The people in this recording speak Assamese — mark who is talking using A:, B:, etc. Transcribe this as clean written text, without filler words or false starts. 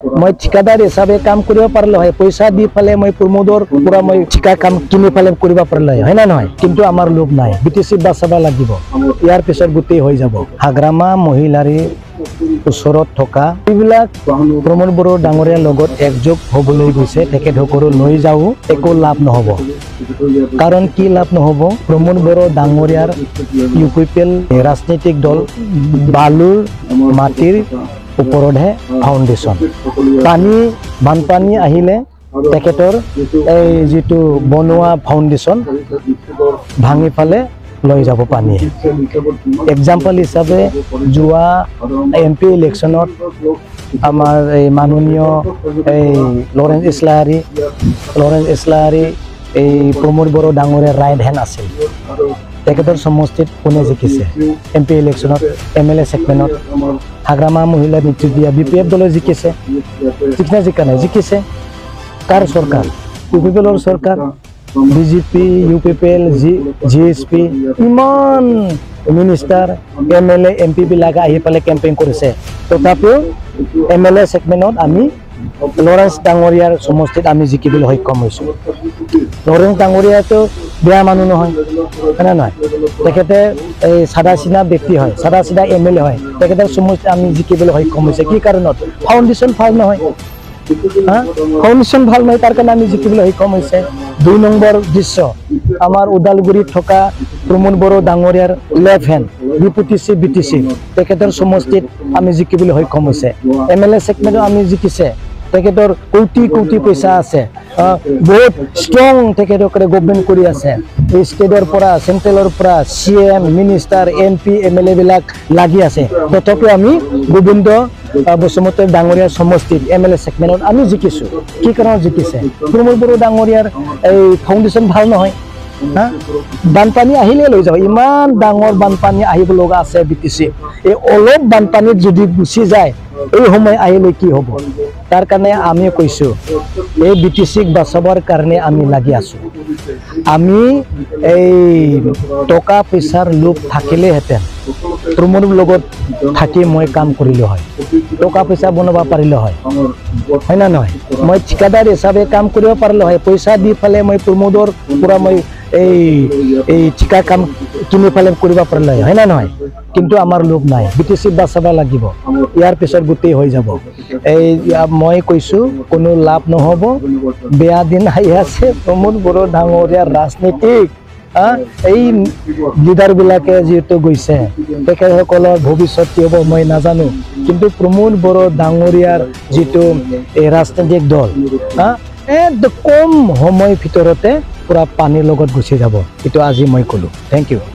A: मैं ठिकादार हिसाब से काम करिब पारलो है पैसा दी फाले मैं प्रमोदर पूरा मैं ठिका काम किनि फाले करिब पारलो है ना নহয় किंतु आमार लोभ नाय बीटीसी बासाबा লাগিব यार पिছত गुटे হৈ যাব हाग्रामा महिलारी ওচৰত থকা এইবিলাক প্ৰমোদ বড়ো ডাঙৰীয়া লগত একযোগ হ'বলৈ গৈছে তেখেতসকলক লৈ যাও একো লাভ নহব কাৰণ কি লাভ নহব প্ৰমোদ বড়ো ডাঙৰীয়াৰ ইউপিপিএল ৰাজনৈতিক দল বালুৰ মাটিৰ ওপৰতহে ফাউণ্ডেশ্যন পানী বানপানী আহিলে তেখেতৰ এই যেটো বনোৱা ফাউণ্ডেশ্যন ভাঙি ফালে লৈ যাব পানী एग्जाम्पल हिसाबे जुआ एमपी इलेक्शनत आमार माननीय लरेन्स इस्लाहारी प्रमोद बड़ो डांगरिया राइट हैंड आसिल तेखेतर समष्टित कोने जिकिसे एमपी इलेक्शनत एमएलए सेगमेन्टत हाग्रामा महिला नेतृत्व बीपीएफ दल जिकिसे जिकना जिका नै जिकिसे कार सरकार यूपीपीएलर सरकार बीजेपी यूपीपीएल जीएसपी इमान मिनिस्टार एमएलए एमपी बिलागा आहि पाले कैम्पेन करिसे तथापिও एमएलए सेगमेन्टत आमी लरेन्स डांगरियार समष्टित आमी जिकिबले सक्षम হৈছো लरेन्स डांगरिया तो बेया मानु নহয় না নহয় তেখেতে এই সাদা সিনা ব্যক্তি হয় সাদা সিনা एमएलए হয় তেখেতৰ সমষ্টিত आमी जिकिबले सक्षम হৈছে কি কাৰণত ফাউণ্ডেশ্যন ভাল নহয় फाउंडेशन ভাল নহয় তাৰ কাৰণে আমি জিকিবলৈ সক্ষম হৈছে 2 নম্বৰ দৃশ্য আমাৰ উদালগুৰিত থকা প্ৰমোদ বড়ো ডাঙৰীয়াৰ লেফট হেণ্ড বিপুটিসি বিটিসি তেখেতৰ সমষ্টিত আমি জিকিবলৈ সক্ষম হৈছে এমএলএ সেগমেন্টত আমি জিকিছে তেখেতৰ কোটি কোটি পইচা আছে বহুত স্ট্ৰং তেখেতসকলে গভৰ্নমেন্ট কৰি আছে ষ্টেটৰ পৰা সেন্ট্ৰেলৰ পৰা সিএম মিনিষ্টাৰ এমপি এমএলএ বিলাক লাগি আছে তথাপিও আমি গোবিন্দ বসুমতাৰী ডাঙৰীয়াৰ সমষ্টিত এমএলএ সেগমেন্টত আমি জিকিছো কি কাৰণত জিকিছে প্ৰমোদ বড়ো ডাঙৰীয়াৰ এই ফাউণ্ডেশ্যন ভাল নহয় বানপানী আহিলে লৈ যাও ইমান ডাঙৰ বানপানী আহিব লগা আছে বিটিসি এই অলপ বানপানীত যদি গুছি যায় এই সময় আহিলে কি হ'ব তাৰ কাৰণে আমি কৈছো এই বিটিসিক বাঁচাবৰ কাৰণে আমি লাগি আছো আমি এই টকা পইচাৰ লোভ থাকিলে হেতেন প্ৰমোদ লগত থাকি মই কাম কৰিলো হয় টকা পইচা বনাব পাৰিলো হয় হয় না নহয় মই ঠিকাদাৰ হিচাপে কাম কৰিব পাৰিলো হয় পইচা দি ফালে মই প্ৰমোদৰ পুৰা মই এই ঠিকা কাম কিনি ফালে কৰিব পাৰিলো হয় না নহয় কিন্তু আমাৰ লোভ নাই বিটিসি বাঁচাবা লাগিব ইয়াৰ পিছত গুটেই হৈ যাব এই মই কৈছো কোনো লাভ নহব বেয়া দিন আহি আছে প্ৰমোদ বড়ো ডাঙৰীয়া ৰাজনীতিক এই লিডাৰ বিলাকে যেটো গৈছে তেখেতসকলৰ ভৱিষ্যত কি হ'ব মই নাজানো কিন্তু প্ৰমোদ বড়ো ডাঙৰীয়াৰ যেটো এই ৰাজনৈতিক দল কম সময় ভিতৰতে পুৰা পানীৰ লগত গুচি যাব এটো আজি মই কলো থ্যাংক ইউ